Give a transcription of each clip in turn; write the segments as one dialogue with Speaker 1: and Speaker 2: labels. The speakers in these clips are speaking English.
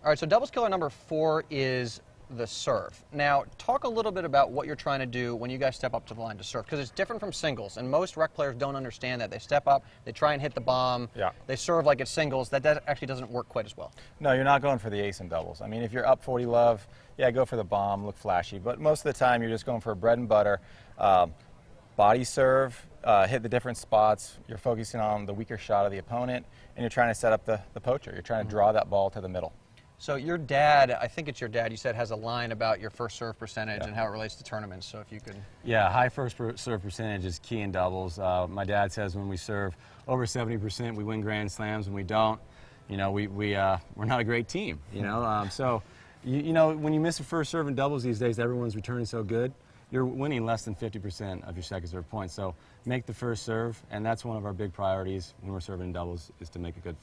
Speaker 1: All right, so doubles killer number 4 is the serve. Now, talk a little bit about what you're trying to do when you guys step up to the line to serve, because it's different from singles, and most rec players don't understand that. They step up, they try and hit the bomb, they serve like it's singles. That actually doesn't work quite as well.
Speaker 2: No, you're not going for the ace in doubles. I mean, if you're up 40 love, yeah, go for the bomb, look flashy, but most of the time you're just going for bread and butter, body serve, hit the different spots, you're focusing on the weaker shot of the opponent, and you're trying to set up the poacher. You're trying to draw that ball to the middle.
Speaker 1: So your dad, I think it's your dad, you said has a line about your first serve percentage and how it relates to tournaments, so if you could...
Speaker 3: Yeah, high first serve percentage is key in doubles. My dad says when we serve over 70%, we win Grand Slams. When we don't, you know, we're not a great team, you know. So, you know, when you miss a first serve in doubles these days, everyone's returning so good, you're winning less than 50% of your second serve points. So make the first serve, and that's one of our big priorities when we're serving in doubles, is to make a good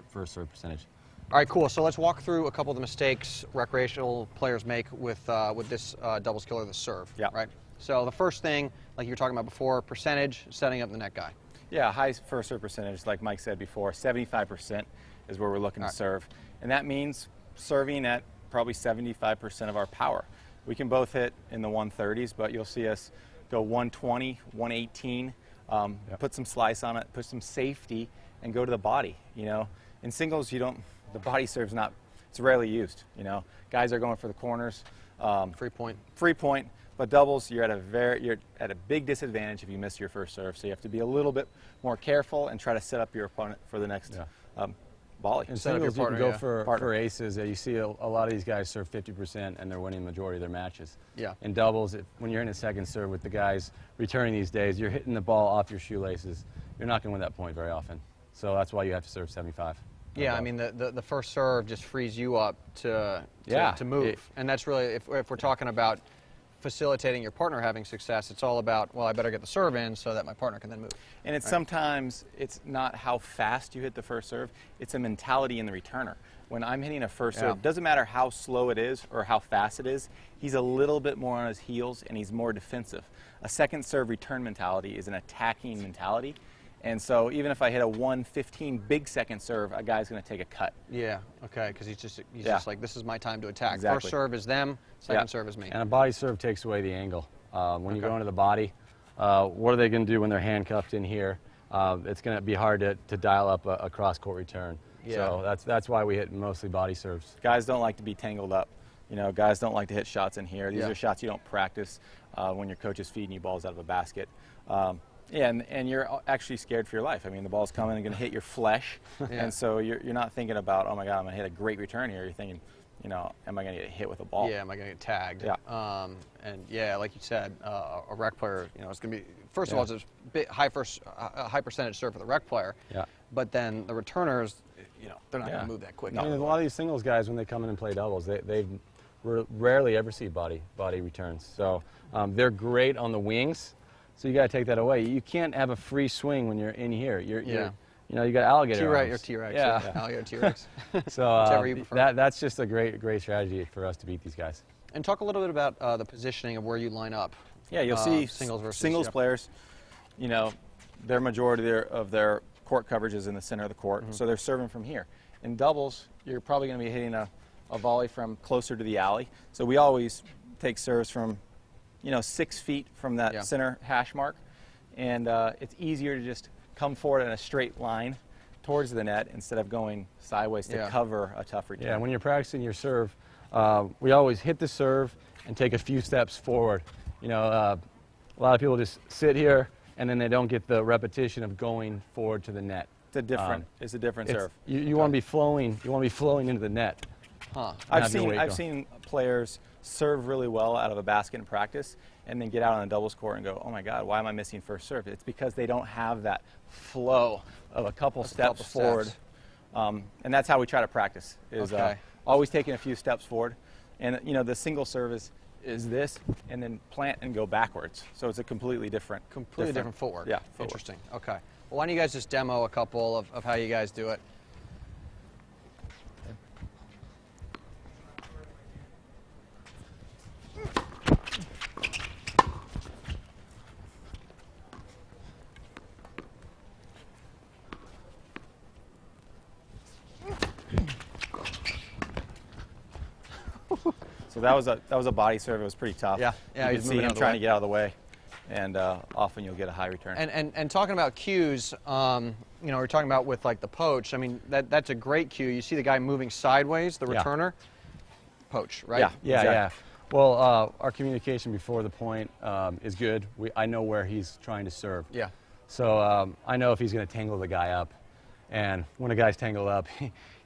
Speaker 3: first serve percentage.
Speaker 1: All right, cool. So let's walk through a couple of the mistakes recreational players make with this doubles killer, the serve.
Speaker 2: Yeah.
Speaker 1: Right. So the first thing, like you were talking about before, percentage, setting up the net guy.
Speaker 2: Yeah, high first serve percentage, like Mike said before, 75% is where we're looking to serve. And that means serving at probably 75% of our power. We can both hit in the 130s, but you'll see us go 120, 118, put some slice on it, put some safety, and go to the body. You know, in singles, you don't. The body serve's not, it's rarely used, you know. Guys are going for the corners.
Speaker 1: Free point.
Speaker 2: Free point, but doubles, you're at a big disadvantage if you miss your first serve, so you have to be a little bit more careful and try to set up your opponent for the next volley.
Speaker 3: In singles, you can go for aces. You see a lot of these guys serve 50% and they're winning the majority of their matches.
Speaker 1: Yeah.
Speaker 3: In doubles, when you're in a second serve with the guys returning these days, you're hitting the ball off your shoelaces. You're not going to win that point very often. So that's why you have to serve 75.
Speaker 1: Yeah, I mean, the first serve just frees you up to move. And that's really, if we're talking about facilitating your partner having success, it's all about, well, I better get the serve in so that my partner can then move.
Speaker 2: And it's sometimes, it's not how fast you hit the first serve, it's a mentality in the returner. When I'm hitting a first serve, doesn't matter how slow it is or how fast it is, he's a little bit more on his heels and he's more defensive. A second serve return mentality is an attacking mentality. And so even if I hit a 115 big second serve, a guy's going to take a cut.
Speaker 1: Yeah, okay, because he's just like, this is my time to attack.
Speaker 2: Exactly.
Speaker 1: First serve is them, second serve is me.
Speaker 3: And a body serve takes away the angle. When you go into the body, what are they going to do when they're handcuffed in here? It's going to be hard to dial up a cross-court return. Yeah. So that's why we hit mostly body serves.
Speaker 2: Guys don't like to be tangled up. You know, guys don't like to hit shots in here. These are shots you don't practice when your coach is feeding you balls out of a basket. Yeah, and you're actually scared for your life. I mean, the ball's coming and going to hit your flesh, and so you're not thinking about, oh my God, I'm going to hit a great return here. You're thinking, you know, am I going to get hit with a ball?
Speaker 1: Yeah, am I going to get tagged?
Speaker 2: Yeah.
Speaker 1: And yeah, like you said, a rec player, you know, it's going to be, first of all, it's a high percentage serve for the rec player.
Speaker 3: Yeah.
Speaker 1: But then the returners, you know, they're not going to move that quick.
Speaker 3: I mean, a lot of these singles guys, when they come in and play doubles, they rarely ever see body returns. So they're great on the wings. So you got to take that away. You can't have a free swing when you're in here. You know, you got alligator
Speaker 1: T-Rex
Speaker 3: arms.
Speaker 1: or T-Rex.
Speaker 3: Yeah.
Speaker 1: Alligator T-Rex.
Speaker 3: So that's just a great strategy for us to beat these guys.
Speaker 1: And talk a little bit about the positioning of where you line up.
Speaker 2: Yeah, you'll see
Speaker 1: singles
Speaker 2: players, you know, their majority of their court coverage is in the center of the court, so they're serving from here. In doubles, you're probably going to be hitting a volley from closer to the alley. So we always take serves from, you know, 6 feet from that center hash mark, and it's easier to just come forward in a straight line towards the net instead of going sideways to cover a tough return.
Speaker 3: Yeah, when you're practicing your serve, we always hit the serve and take a few steps forward. You know, a lot of people just sit here and then they don't get the repetition of going forward to the net.
Speaker 2: It's a different serve.
Speaker 3: You want to be flowing. You want to be flowing into the net.
Speaker 1: Huh.
Speaker 2: I've seen players serve really well out of a basket in practice and then get out on a doubles court and go, oh my God, why am I missing first serve? It's because they don't have that flow of a couple steps forward. And that's how we try to practice, is always taking a few steps forward. And you know, the single serve is this, and then plant and go backwards. So it's a completely different
Speaker 1: footwork.
Speaker 2: Yeah, footwork.
Speaker 1: Interesting. Okay. Well, why don't you guys just demo a couple of how you guys do it?
Speaker 2: So that was a body serve. It was pretty tough.
Speaker 1: Yeah, yeah,
Speaker 2: You
Speaker 1: he's
Speaker 2: could see
Speaker 1: moving out
Speaker 2: him
Speaker 1: of the
Speaker 2: trying
Speaker 1: way.
Speaker 2: to get out of the way, and often you'll get a high return.
Speaker 1: And talking about cues, you know, we're talking about with like the poach. I mean, that's a great cue. You see the guy moving sideways, the
Speaker 3: Yeah.
Speaker 1: returner, poach, right?
Speaker 2: Yeah.
Speaker 3: Yeah,
Speaker 2: Exactly.
Speaker 3: yeah. Well, our communication before the point is good. I know where he's trying to serve.
Speaker 1: Yeah.
Speaker 3: So I know if he's going to tangle the guy up, and when a guy's tangled up,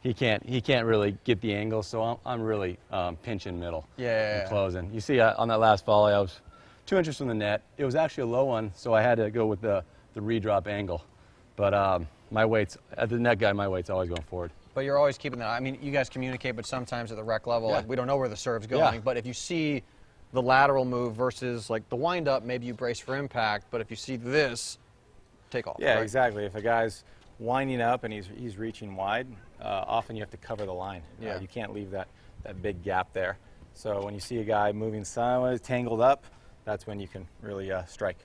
Speaker 3: he can't really get the angle. So I'm really pinching middle.
Speaker 1: Yeah.
Speaker 3: And closing. You see on that last volley, I was 2 inches from the net. It was actually a low one, so I had to go with the redrop angle. But my weight's at the net guy. My weight's always going forward.
Speaker 1: But you're always keeping that. I mean, you guys communicate, but sometimes at the rec level,
Speaker 3: Yeah.
Speaker 1: like, we don't know where the serve's going.
Speaker 3: Yeah.
Speaker 1: But if you see the lateral move versus like the wind up, maybe you brace for impact. But if you see this, take off.
Speaker 2: Yeah,
Speaker 1: right?
Speaker 2: exactly. If a guy's winding up and he's reaching wide, often you have to cover the line.
Speaker 1: Yeah.
Speaker 2: You can't leave that big gap there. So when you see a guy moving sideways, tangled up, that's when you can really strike.